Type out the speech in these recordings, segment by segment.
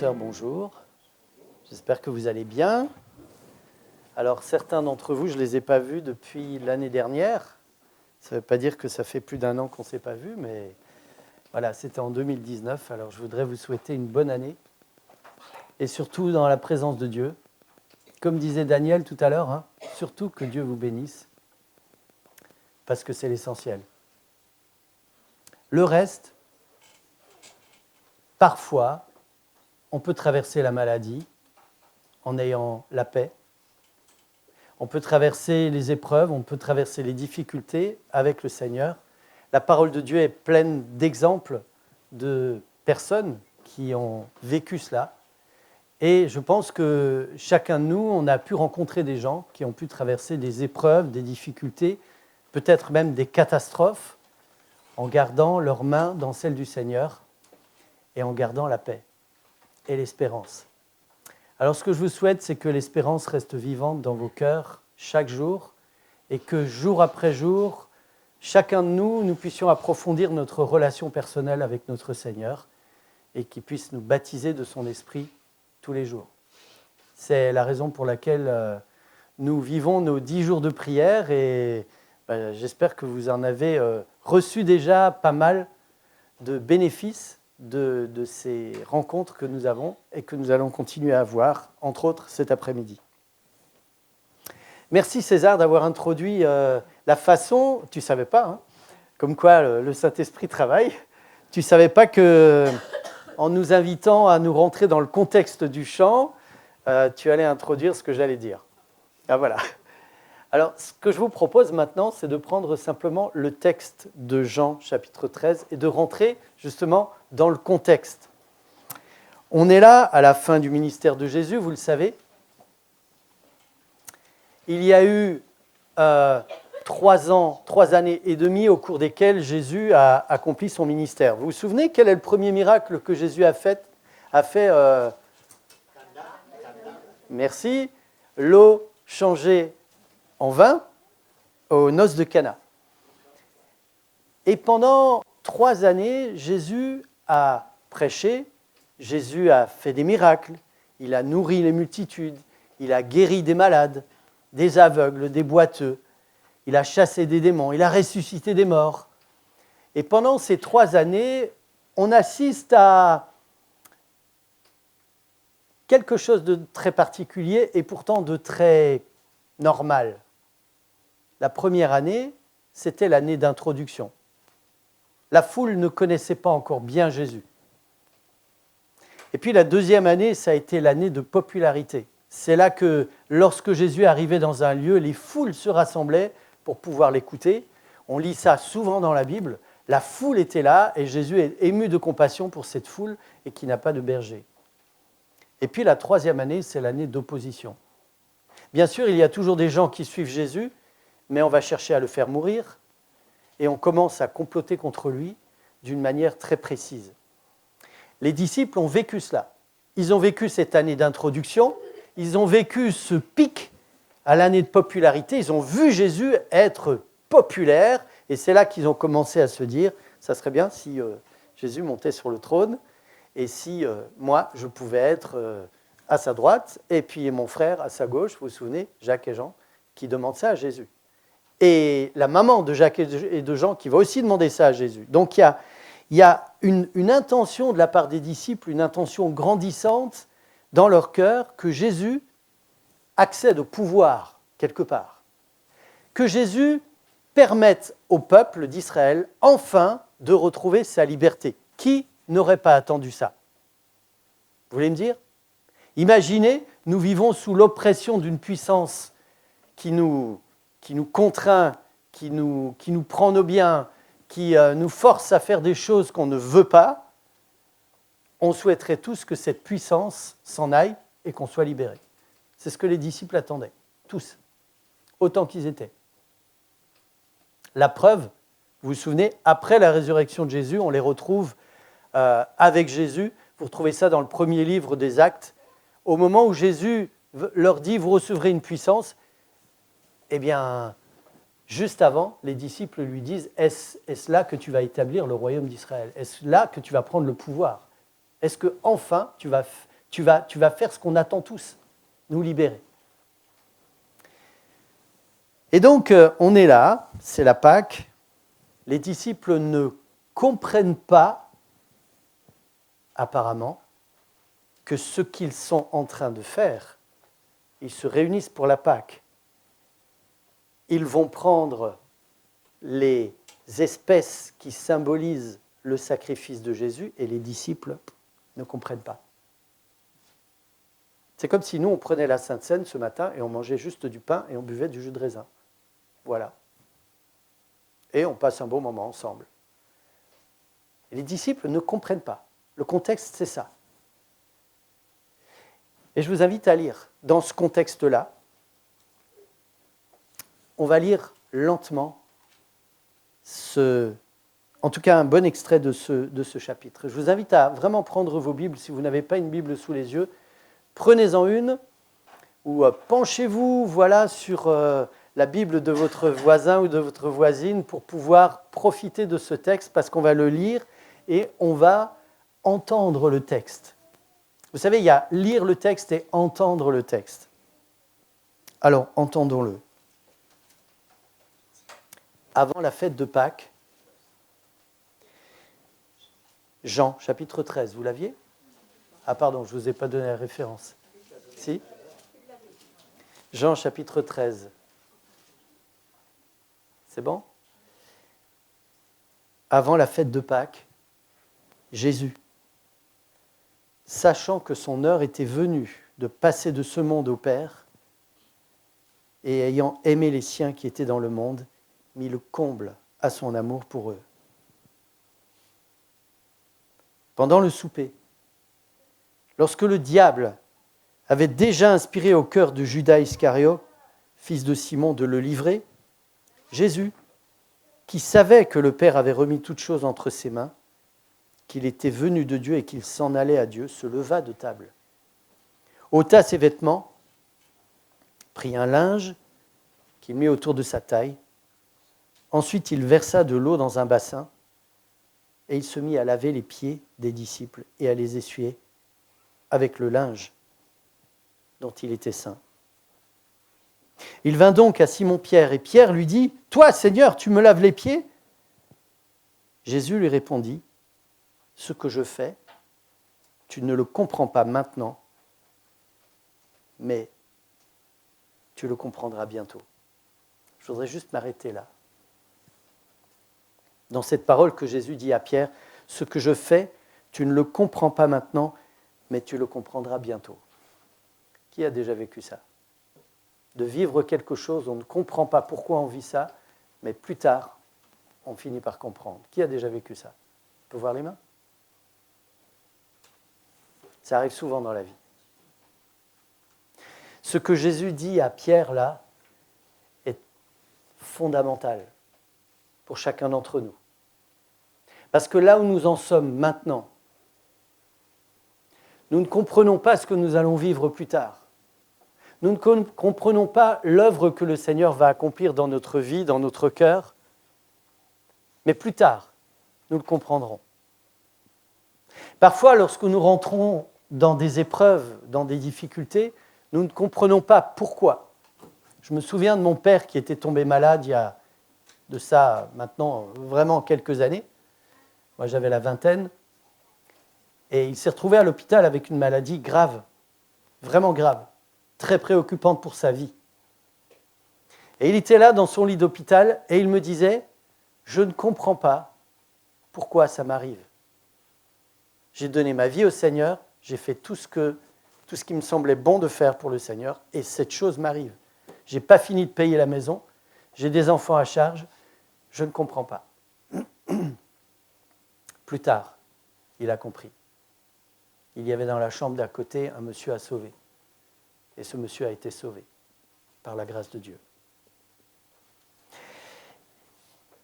sœurs, bonjour. J'espère que vous allez bien. Alors, certains d'entre vous, je ne les ai pas vus depuis l'année dernière. Ça ne veut pas dire que ça fait plus d'un an qu'on ne s'est pas vus, mais voilà, c'était en 2019. Alors, je voudrais vous souhaiter une bonne année et surtout dans la présence de Dieu. Comme disait Daniel tout à l'heure, surtout que Dieu vous bénisse, parce que c'est l'essentiel. Le reste, parfois, on peut traverser la maladie en ayant la paix. On peut traverser les épreuves, on peut traverser les difficultés avec le Seigneur. La parole de Dieu est pleine d'exemples de personnes qui ont vécu cela. Et je pense que chacun de nous, on a pu rencontrer des gens qui ont pu traverser des épreuves, des difficultés, peut-être même des catastrophes, en gardant leurs mains dans celles du Seigneur et en gardant la paix et l'espérance. Alors ce que je vous souhaite, c'est que l'espérance reste vivante dans vos cœurs chaque jour et que jour après jour, chacun de nous, nous puissions approfondir notre relation personnelle avec notre Seigneur et qu'il puisse nous baptiser de son esprit tous les jours. C'est la raison pour laquelle nous vivons nos 10 jours de prière et j'espère que vous en avez reçu déjà pas mal de bénéfices de ces rencontres que nous avons et que nous allons continuer à avoir, entre autres cet après-midi. Merci César d'avoir introduit la façon, tu ne savais pas, comme quoi le Saint-Esprit travaille, tu ne savais pas qu'en nous invitant à nous rentrer dans le contexte du chant, tu allais introduire ce que j'allais dire. Ah voilà. Alors, ce que je vous propose maintenant, c'est de prendre simplement le texte de Jean, chapitre 13, et de rentrer justement dans le contexte. On est là à la fin du ministère de Jésus, vous le savez. Il y a eu 3 années et demie au cours desquelles Jésus a accompli son ministère. Vous vous souvenez quel est le premier miracle que Jésus a fait Merci. L'eau changée en vin aux noces de Cana. Et pendant 3 années, Jésus a prêché, Jésus a fait des miracles, il a nourri les multitudes, il a guéri des malades, des aveugles, des boiteux, il a chassé des démons, il a ressuscité des morts. Et pendant ces 3 années, on assiste à quelque chose de très particulier et pourtant de très normal. La première année, c'était l'année d'introduction. La foule ne connaissait pas encore bien Jésus. Et puis la deuxième année, ça a été l'année de popularité. C'est là que, lorsque Jésus arrivait dans un lieu, les foules se rassemblaient pour pouvoir l'écouter. On lit ça souvent dans la Bible. La foule était là et Jésus est ému de compassion pour cette foule et qui n'a pas de berger. Et puis la troisième année, c'est l'année d'opposition. Bien sûr, il y a toujours des gens qui suivent Jésus, mais on va chercher à le faire mourir et on commence à comploter contre lui d'une manière très précise. Les disciples ont vécu cela. Ils ont vécu cette année d'introduction, ils ont vécu ce pic à l'année de popularité, ils ont vu Jésus être populaire et c'est là qu'ils ont commencé à se dire « ça serait bien si Jésus montait sur le trône et si moi je pouvais être à sa droite et puis mon frère à sa gauche, vous vous souvenez, Jacques et Jean, qui demandent ça à Jésus. » Et la maman de Jacques et de Jean qui va aussi demander ça à Jésus. Donc il y a une intention de la part des disciples, une intention grandissante dans leur cœur que Jésus accède au pouvoir quelque part. Que Jésus permette au peuple d'Israël enfin de retrouver sa liberté. Qui n'aurait pas attendu ça? Vous voulez me dire? Imaginez, nous vivons sous l'oppression d'une puissance qui nous contraint, qui nous prend nos biens, qui nous force à faire des choses qu'on ne veut pas, on souhaiterait tous que cette puissance s'en aille et qu'on soit libérés. C'est ce que les disciples attendaient, tous, autant qu'ils étaient. La preuve, vous vous souvenez, après la résurrection de Jésus, on les retrouve avec Jésus. Vous retrouvez ça dans le premier livre des Actes. Au moment où Jésus leur dit « vous recevrez une puissance », eh bien, juste avant, les disciples lui disent « est-ce là que tu vas établir le royaume d'Israël? Est-ce là que tu vas prendre le pouvoir? Est-ce que enfin tu vas tu vas faire ce qu'on attend tous, nous libérer. Et donc, on est là, c'est la Pâque. Les disciples ne comprennent pas, apparemment, que ce qu'ils sont en train de faire, ils se réunissent pour la Pâque. Ils vont prendre les espèces qui symbolisent le sacrifice de Jésus et les disciples ne comprennent pas. C'est comme si nous, on prenait la Sainte Seine ce matin et on mangeait juste du pain et on buvait du jus de raisin. Voilà. Et on passe un bon moment ensemble. Et les disciples ne comprennent pas. Le contexte, c'est ça. Et je vous invite à lire. Dans ce contexte-là, on va lire lentement en tout cas un bon extrait de ce chapitre. Je vous invite à vraiment prendre vos Bibles. Si vous n'avez pas une Bible sous les yeux, prenez-en une ou penchez-vous sur la Bible de votre voisin ou de votre voisine pour pouvoir profiter de ce texte parce qu'on va le lire et on va entendre le texte. Vous savez, il y a lire le texte et entendre le texte. Alors, entendons-le. Avant la fête de Pâques, Jean, chapitre 13, vous l'aviez ? Ah pardon, je ne vous ai pas donné la référence. Si ? Jean, chapitre 13. C'est bon ? Avant la fête de Pâques, Jésus, sachant que son heure était venue de passer de ce monde au Père, et ayant aimé les siens qui étaient dans le monde, mit le comble à son amour pour eux. Pendant le souper, lorsque le diable avait déjà inspiré au cœur de Judas Iscariote, fils de Simon, de le livrer, Jésus, qui savait que le Père avait remis toutes choses entre ses mains, qu'il était venu de Dieu et qu'il s'en allait à Dieu, se leva de table, ôta ses vêtements, prit un linge qu'il mit autour de sa taille. Ensuite, il versa de l'eau dans un bassin et il se mit à laver les pieds des disciples et à les essuyer avec le linge dont il était saint. Il vint donc à Simon-Pierre et Pierre lui dit « Toi, Seigneur, tu me laves les pieds ?» Jésus lui répondit « Ce que je fais, tu ne le comprends pas maintenant, mais tu le comprendras bientôt. » Je voudrais juste m'arrêter là. Dans cette parole que Jésus dit à Pierre, « Ce que je fais, tu ne le comprends pas maintenant, mais tu le comprendras bientôt. » Qui a déjà vécu ça ? De vivre quelque chose, on ne comprend pas pourquoi on vit ça, mais plus tard, on finit par comprendre. Qui a déjà vécu ça ? On peut voir les mains ? Ça arrive souvent dans la vie. Ce que Jésus dit à Pierre, là, est fondamental pour chacun d'entre nous. Parce que là où nous en sommes maintenant, nous ne comprenons pas ce que nous allons vivre plus tard. Nous ne comprenons pas l'œuvre que le Seigneur va accomplir dans notre vie, dans notre cœur, mais plus tard, nous le comprendrons. Parfois, lorsque nous rentrons dans des épreuves, dans des difficultés, nous ne comprenons pas pourquoi. Je me souviens de mon père qui était tombé malade il y a de ça maintenant vraiment quelques années. Moi, j'avais la vingtaine. Et il s'est retrouvé à l'hôpital avec une maladie grave, vraiment grave, très préoccupante pour sa vie. Et il était là dans son lit d'hôpital et il me disait « Je ne comprends pas pourquoi ça m'arrive. J'ai donné ma vie au Seigneur, j'ai fait tout ce qui me semblait bon de faire pour le Seigneur et cette chose m'arrive. Je n'ai pas fini de payer la maison, j'ai des enfants à charge, je ne comprends pas. » Plus tard, il a compris. Il y avait dans la chambre d'à côté un monsieur à sauver. Et ce monsieur a été sauvé par la grâce de Dieu.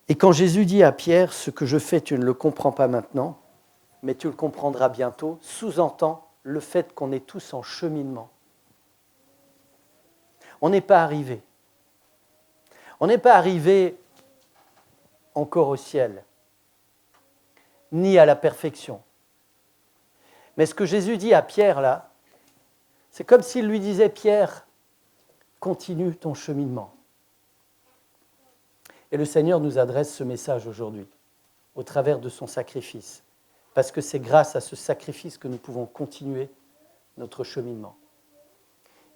Et quand Jésus dit à Pierre « Ce que je fais, tu ne le comprends pas maintenant, mais tu le comprendras bientôt », sous-entend le fait qu'on est tous en cheminement. On n'est pas arrivé. On n'est pas arrivé encore au ciel, ni à la perfection. Mais ce que Jésus dit à Pierre, là, C'est comme s'il lui disait, Pierre, continue ton cheminement. Et le Seigneur nous adresse ce message aujourd'hui, au travers de son sacrifice, parce que c'est grâce à ce sacrifice que nous pouvons continuer notre cheminement.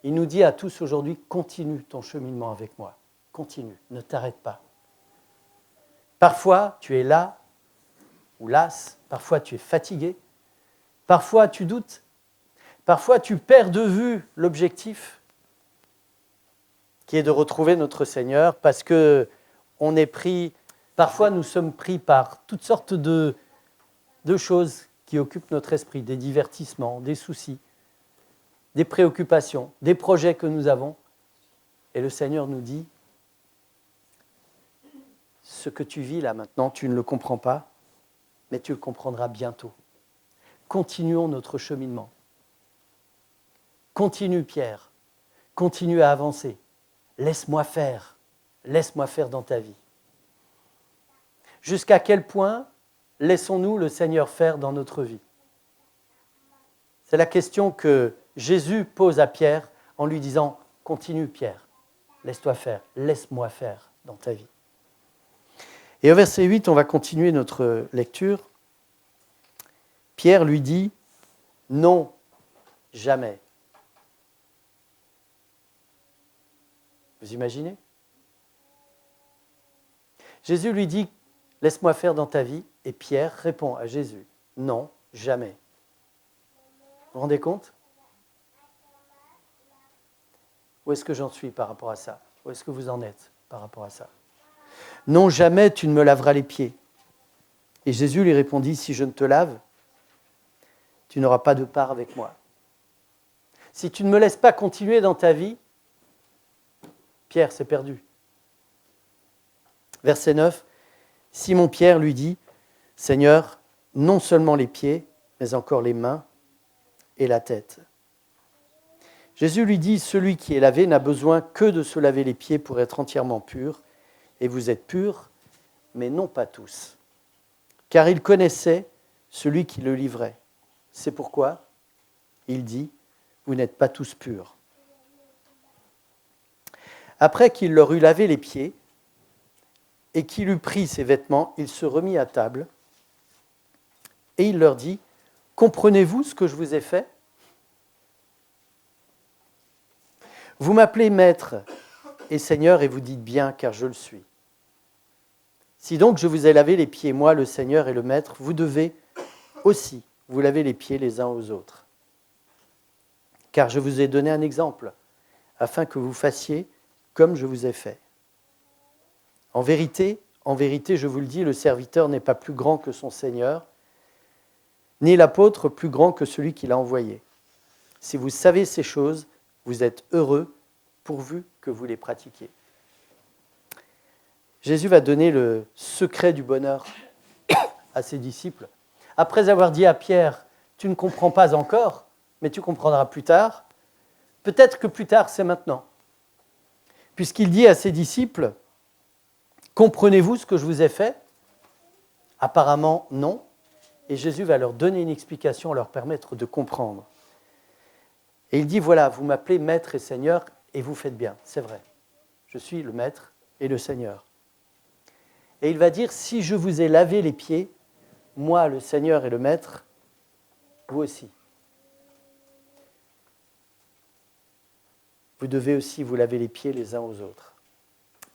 Il nous dit à tous aujourd'hui, continue ton cheminement avec moi, continue, ne t'arrête pas. Parfois, tu es là, ou las, parfois tu es fatigué, parfois tu doutes, parfois tu perds de vue l'objectif qui est de retrouver notre Seigneur parce que on est pris, parfois nous sommes pris par toutes sortes de choses qui occupent notre esprit, des divertissements, des soucis, des préoccupations, des projets que nous avons. Et le Seigneur nous dit, ce que tu vis là maintenant, tu ne le comprends pas, mais tu le comprendras bientôt. Continuons notre cheminement. Continue, Pierre. Continue à avancer. Laisse-moi faire dans ta vie. Jusqu'à quel point laissons-nous le Seigneur faire dans notre vie? C'est la question que Jésus pose à Pierre en lui disant « Continue, Pierre, laisse-moi faire dans ta vie. » Et au verset 8, on va continuer notre lecture. Pierre lui dit « Non, jamais. » Vous imaginez? Jésus lui dit « Laisse-moi faire dans ta vie. » Et Pierre répond à Jésus « Non, jamais. » Vous vous rendez compte? Où est-ce que j'en suis par rapport à ça? Où est-ce que vous en êtes par rapport à ça? Non, jamais tu ne me laveras les pieds. Et Jésus lui répondit, si je ne te lave, tu n'auras pas de part avec moi. Si tu ne me laisses pas continuer dans ta vie, Pierre, c'est perdu. Verset 9, Simon-Pierre lui dit, Seigneur, non seulement les pieds, mais encore les mains et la tête. Jésus lui dit, celui qui est lavé n'a besoin que de se laver les pieds pour être entièrement pur, et vous êtes purs, mais non pas tous. Car il connaissait celui qui le livrait. C'est pourquoi il dit, vous n'êtes pas tous purs. Après qu'il leur eut lavé les pieds et qu'il eut pris ses vêtements, il se remit à table et il leur dit, comprenez-vous ce que je vous ai fait? Vous m'appelez maître et Seigneur et vous dites bien car je le suis. Si donc je vous ai lavé les pieds, moi le Seigneur et le maître, vous devez aussi vous laver les pieds les uns aux autres. Car je vous ai donné un exemple, afin que vous fassiez comme je vous ai fait. En vérité, je vous le dis, le serviteur n'est pas plus grand que son Seigneur, ni l'apôtre plus grand que celui qui l'a envoyé. Si vous savez ces choses, vous êtes heureux pourvu que vous les pratiquiez. Jésus va donner le secret du bonheur à ses disciples. Après avoir dit à Pierre, tu ne comprends pas encore, mais tu comprendras plus tard, peut-être que plus tard, c'est maintenant. Puisqu'il dit à ses disciples, comprenez-vous ce que je vous ai fait? Apparemment, non. Et Jésus va leur donner une explication, leur permettre de comprendre. Et il dit, voilà, vous m'appelez maître et Seigneur, et vous faites bien, c'est vrai. Je suis le maître et le Seigneur. Et il va dire, si je vous ai lavé les pieds, moi, le Seigneur et le maître, vous aussi. Vous devez aussi vous laver les pieds les uns aux autres.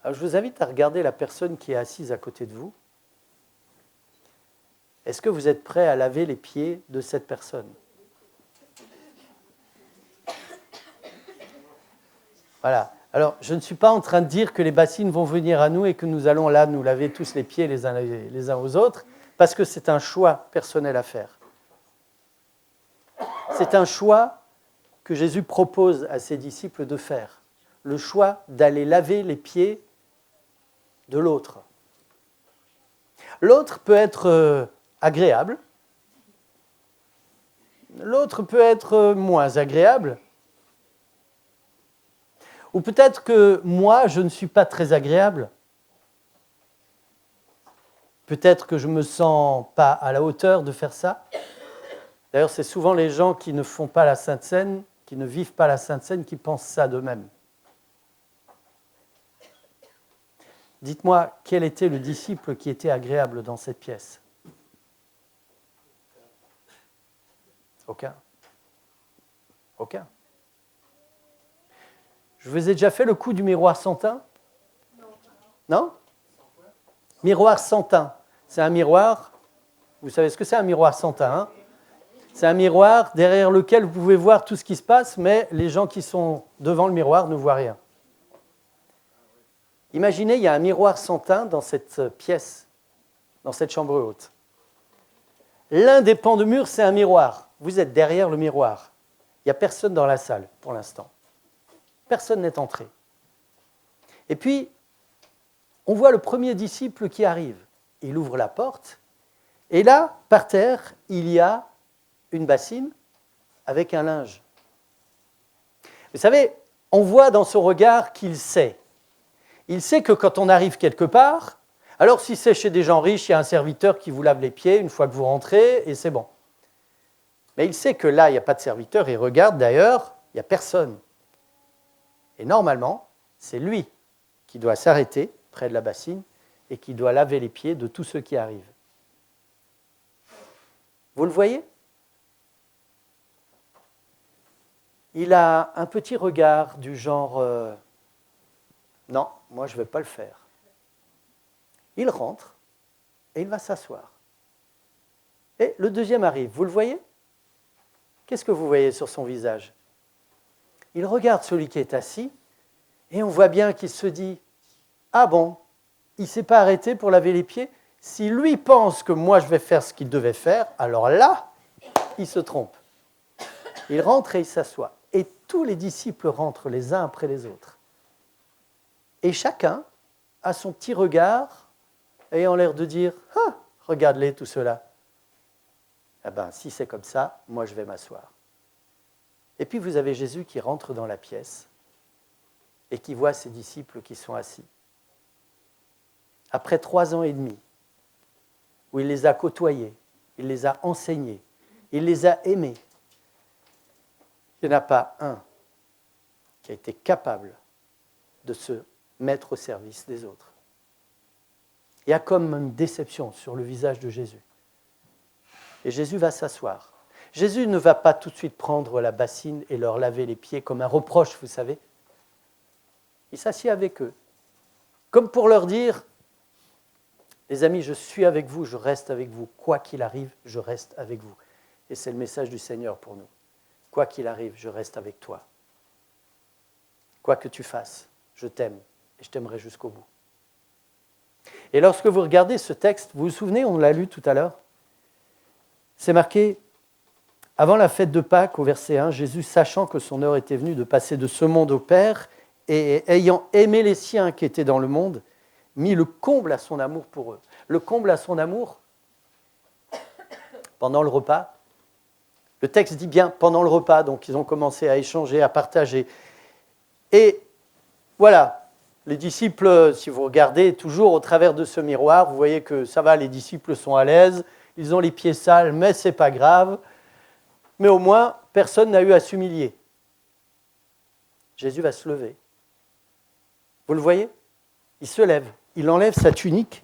Alors, je vous invite à regarder la personne qui est assise à côté de vous. Est-ce que vous êtes prêt à laver les pieds de cette personne? Voilà. Alors, je ne suis pas en train de dire que les bassines vont venir à nous et que nous allons là nous laver tous les pieds les uns aux autres, parce que c'est un choix personnel à faire. C'est un choix que Jésus propose à ses disciples de faire. Le choix d'aller laver les pieds de l'autre. L'autre peut être agréable. L'autre peut être moins agréable. Ou peut-être que moi, je ne suis pas très agréable. Peut-être que je ne me sens pas à la hauteur de faire ça. D'ailleurs, c'est souvent les gens qui ne font pas la Sainte Seine qui ne vivent pas la Sainte Seine, qui pensent ça d'eux-mêmes. Dites-moi, quel était le disciple qui était agréable dans cette pièce? Aucun. Aucun. Je vous ai déjà fait le coup du miroir sans teint? Non? Miroir sans teint. C'est un miroir, vous savez ce que c'est un miroir sans teint, hein? C'est un miroir derrière lequel vous pouvez voir tout ce qui se passe, mais les gens qui sont devant le miroir ne voient rien. Imaginez, il y a un miroir sans teint dans cette pièce, dans cette chambre haute. L'un des pans de mur, c'est un miroir. Vous êtes derrière le miroir. Il n'y a personne dans la salle pour l'instant. Personne n'est entré. Et puis, on voit le premier disciple qui arrive. Il ouvre la porte, et là, par terre, il y a une bassine avec un linge. Vous savez, on voit dans son regard qu'il sait. Il sait que quand on arrive quelque part, alors si c'est chez des gens riches, il y a un serviteur qui vous lave les pieds une fois que vous rentrez, et c'est bon. Mais il sait que là, il n'y a pas de serviteur, il regarde d'ailleurs, il n'y a personne. Et normalement, c'est lui qui doit s'arrêter près de la bassine et qui doit laver les pieds de tous ceux qui arrivent. Vous le voyez ? Il a un petit regard du genre non, moi je ne vais pas le faire. Il rentre et il va s'asseoir. Et le deuxième arrive, vous le voyez ? Qu'est-ce que vous voyez sur son visage ? Il regarde celui qui est assis et on voit bien qu'il se dit « Ah bon, il ne s'est pas arrêté pour laver les pieds ? Si lui pense que moi je vais faire ce qu'il devait faire, alors là, il se trompe. » Il rentre et il s'assoit. Et tous les disciples rentrent les uns après les autres. Et chacun a son petit regard ayant l'air de dire « Ah, regarde-les tous ceux-là. » Eh bien, si c'est comme ça, moi je vais m'asseoir. Et puis vous avez Jésus qui rentre dans la pièce et qui voit ses disciples qui sont assis. Après 3 ans et demi, où il les a côtoyés, il les a enseignés, il les a aimés, il n'y en a pas un qui a été capable de se mettre au service des autres. Il y a comme une déception sur le visage de Jésus. Et Jésus va s'asseoir. Jésus ne va pas tout de suite prendre la bassine et leur laver les pieds comme un reproche, vous savez. Il s'assied avec eux, comme pour leur dire « Les amis, je suis avec vous, je reste avec vous. Quoi qu'il arrive, je reste avec vous. » Et c'est le message du Seigneur pour nous. Quoi qu'il arrive, je reste avec toi. Quoi que tu fasses, je t'aime et je t'aimerai jusqu'au bout. Et lorsque vous regardez ce texte, vous vous souvenez, on l'a lu tout à l'heure, c'est marqué « Avant la fête de Pâques, au verset 1, Jésus, sachant que son heure était venue de passer de ce monde au Père, et ayant aimé les siens qui étaient dans le monde, mit le comble à son amour pour eux. » Le comble à son amour, pendant le repas, le texte dit bien pendant le repas, donc ils ont commencé à échanger, à partager. Et voilà, les disciples, si vous regardez toujours au travers de ce miroir, vous voyez que ça va, les disciples sont à l'aise, ils ont les pieds sales, mais ce n'est pas grave. Mais au moins, personne n'a eu à s'humilier. Jésus va se lever. Vous le voyez ? Il se lève, il enlève sa tunique.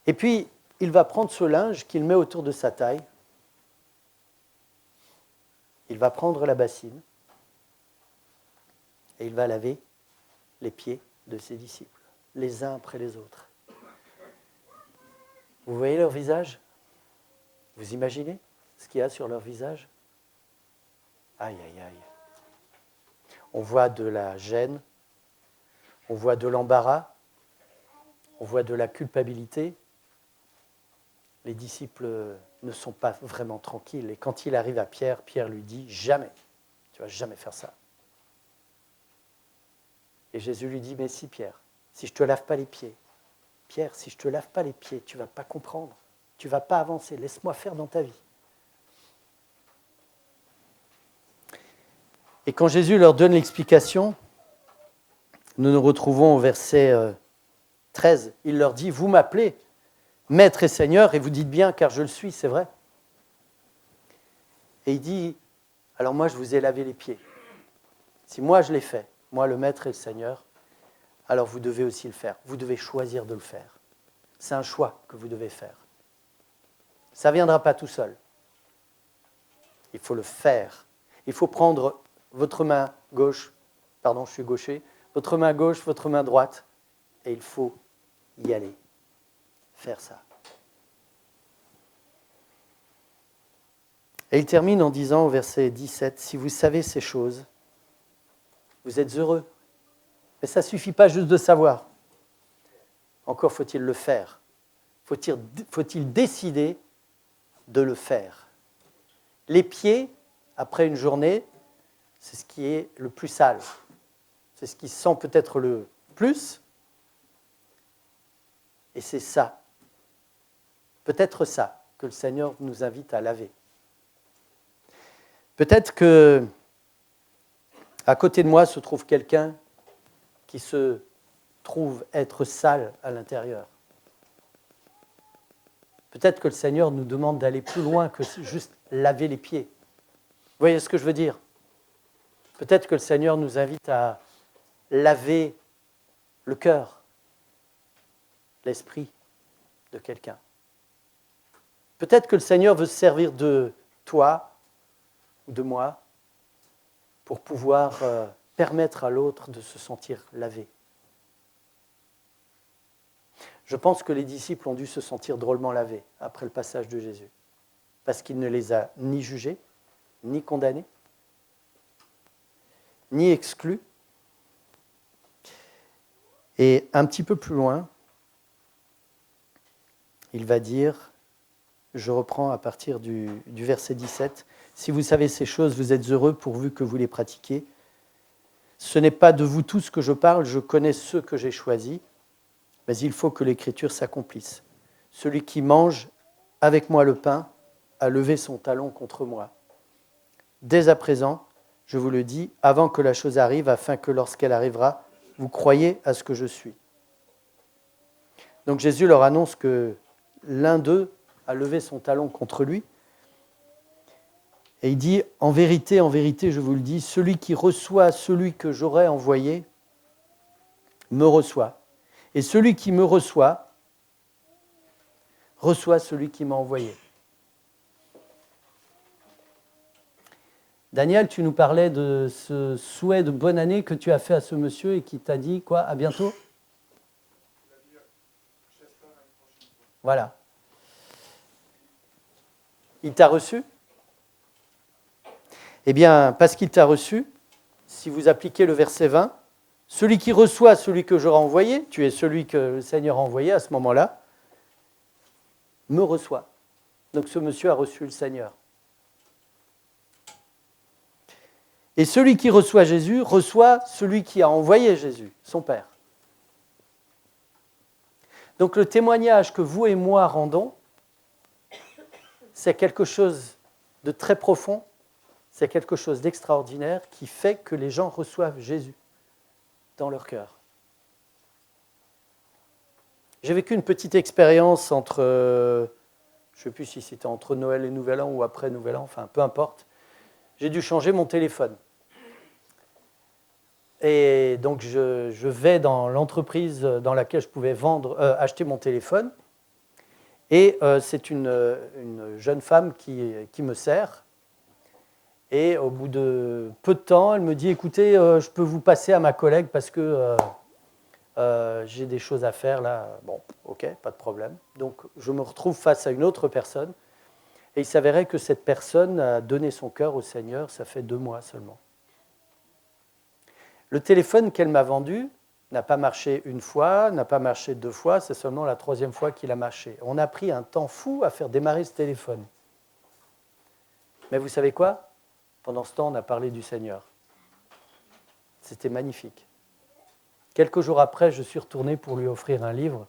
Et puis, il va prendre ce linge qu'il met autour de sa taille. Il va prendre la bassine. Et il va laver les pieds de ses disciples, les uns après les autres. Vous voyez leur visage ? Vous imaginez ce qu'il y a sur leur visage ? Aïe, aïe, aïe. On voit de la gêne, on voit de l'embarras, on voit de la culpabilité. Les disciples ne sont pas vraiment tranquilles. Et quand il arrive à Pierre, Pierre lui dit « Jamais, tu ne vas jamais faire ça. » Et Jésus lui dit « Mais si Pierre, si je ne te lave pas les pieds, Pierre, si je ne te lave pas les pieds, tu ne vas pas comprendre. Tu ne vas pas avancer. Laisse-moi faire dans ta vie. » Et quand Jésus leur donne l'explication, nous nous retrouvons au verset 13. Il leur dit « Vous m'appelez Maître et Seigneur, et vous dites bien, car je le suis, c'est vrai. » Et il dit alors moi je vous ai lavé les pieds. Si moi je l'ai fait, moi le Maître et le Seigneur, alors vous devez aussi le faire. Vous devez choisir de le faire. C'est un choix que vous devez faire. Ça ne viendra pas tout seul. Il faut le faire. Il faut prendre votre main gauche, pardon, je suis gaucher, votre main gauche, votre main droite, et il faut y aller. Faire ça. Et il termine en disant au verset 17, « Si vous savez ces choses, vous êtes heureux. » Mais ça ne suffit pas juste de savoir. Encore faut-il le faire. Faut-il décider de le faire. Les pieds, après une journée, c'est ce qui est le plus sale. C'est ce qui sent peut-être le plus. Et c'est ça, peut-être ça, que le Seigneur nous invite à laver. Peut-être que à côté de moi se trouve quelqu'un qui se trouve être sale à l'intérieur. Peut-être que le Seigneur nous demande d'aller plus loin que juste laver les pieds. Vous voyez ce que je veux dire? Peut-être que le Seigneur nous invite à laver le cœur, l'esprit de quelqu'un. Peut-être que le Seigneur veut se servir de toi ou de moi pour pouvoir permettre à l'autre de se sentir lavé. Je pense que les disciples ont dû se sentir drôlement lavés après le passage de Jésus, parce qu'il ne les a ni jugés, ni condamnés, ni exclus. Et un petit peu plus loin, il va dire, je reprends à partir du verset 17, « Si vous savez ces choses, vous êtes heureux pourvu que vous les pratiquiez. Ce n'est pas de vous tous que je parle, je connais ceux que j'ai choisis, mais il faut que l'Écriture s'accomplisse. Celui qui mange avec moi le pain a levé son talon contre moi. Dès à présent, je vous le dis, avant que la chose arrive, afin que lorsqu'elle arrivera, vous croyez à ce que je suis. » Donc Jésus leur annonce que l'un d'eux a levé son talon contre lui. Et il dit, en vérité, je vous le dis, celui qui reçoit celui que j'aurai envoyé, me reçoit. Et celui qui me reçoit, reçoit celui qui m'a envoyé. Daniel, tu nous parlais de ce souhait de bonne année que tu as fait à ce monsieur et qui t'a dit quoi? À bientôt? Voilà. Il t'a reçu? Eh bien, parce qu'il t'a reçu, si vous appliquez le verset 20, celui qui reçoit celui que j'aurai envoyé, tu es celui que le Seigneur a envoyé à ce moment-là, me reçoit. Donc ce monsieur a reçu le Seigneur. Et celui qui reçoit Jésus reçoit celui qui a envoyé Jésus, son Père. Donc le témoignage que vous et moi rendons, c'est quelque chose de très profond, c'est quelque chose d'extraordinaire qui fait que les gens reçoivent Jésus dans leur cœur. J'ai vécu une petite expérience entre, je ne sais plus si c'était entre Noël et Nouvel An ou après Nouvel An, enfin peu importe. J'ai dû changer mon téléphone. Et donc je vais dans l'entreprise dans laquelle je pouvais acheter mon téléphone. Et c'est une jeune femme qui me sert. Et au bout de peu de temps, elle me dit, écoutez, je peux vous passer à ma collègue parce que j'ai des choses à faire là. Bon, ok, pas de problème. Donc je me retrouve face à une autre personne. Et il s'avérait que cette personne a donné son cœur au Seigneur, ça fait 2 mois seulement. Le téléphone qu'elle m'a vendu n'a pas marché une fois, n'a pas marché 2 fois, c'est seulement la 3e fois qu'il a marché. On a pris un temps fou à faire démarrer ce téléphone. Mais vous savez quoi? Pendant ce temps, on a parlé du Seigneur. C'était magnifique. Quelques jours après, je suis retourné pour lui offrir un livre,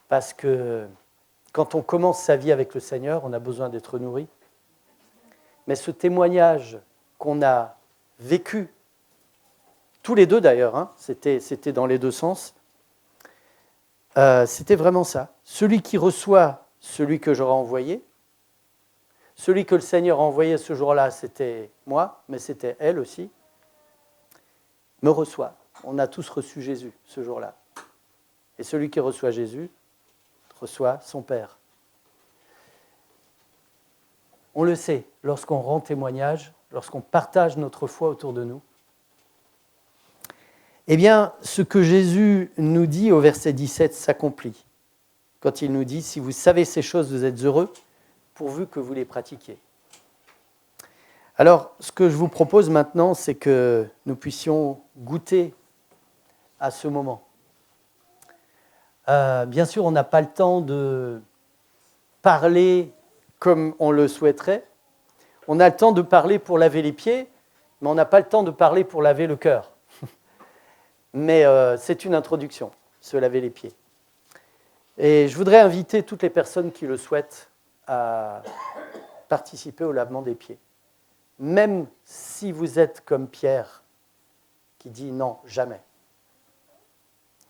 parce que quand on commence sa vie avec le Seigneur, on a besoin d'être nourri. Mais ce témoignage qu'on a vécu, tous les deux d'ailleurs, hein, c'était dans les 2 sens, c'était vraiment ça. Celui qui reçoit celui que j'aurai envoyé, Celui que le Seigneur a envoyé ce jour-là, c'était moi, mais c'était elle aussi, me reçoit. On a tous reçu Jésus ce jour-là. Et celui qui reçoit Jésus reçoit son Père. On le sait, lorsqu'on rend témoignage, lorsqu'on partage notre foi autour de nous, eh bien, ce que Jésus nous dit au verset 17 s'accomplit. Quand il nous dit « Si vous savez ces choses, vous êtes heureux, pourvu que vous les pratiquiez. » Alors, ce que je vous propose maintenant, c'est que nous puissions goûter à ce moment. Bien sûr, on n'a pas le temps de parler comme on le souhaiterait. On a le temps de parler pour laver les pieds, mais on n'a pas le temps de parler pour laver le cœur. Mais c'est une introduction, se laver les pieds. Et je voudrais inviter toutes les personnes qui le souhaitent à participer au lavement des pieds. Même si vous êtes comme Pierre, qui dit non, jamais.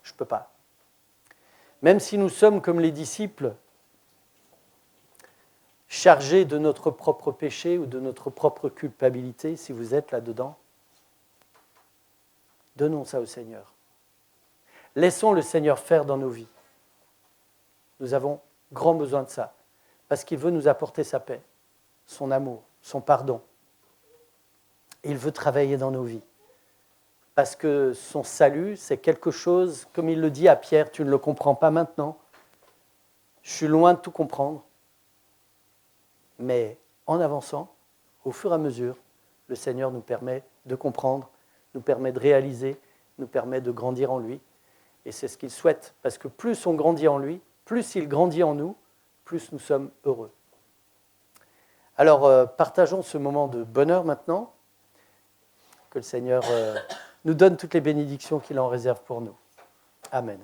Je ne peux pas. Même si nous sommes comme les disciples, chargés de notre propre péché ou de notre propre culpabilité, si vous êtes là-dedans, donnons ça au Seigneur. Laissons le Seigneur faire dans nos vies. Nous avons grand besoin de ça, parce qu'il veut nous apporter sa paix, son amour, son pardon. Il veut travailler dans nos vies, parce que son salut, c'est quelque chose, comme il le dit à Pierre, tu ne le comprends pas maintenant, je suis loin de tout comprendre, mais en avançant, au fur et à mesure, le Seigneur nous permet de comprendre, nous permet de réaliser, nous permet de grandir en lui, et c'est ce qu'il souhaite, parce que plus on grandit en lui, plus il grandit en nous, plus nous sommes heureux. Alors, partageons ce moment de bonheur maintenant, que le Seigneur nous donne toutes les bénédictions qu'il en réserve pour nous. Amen.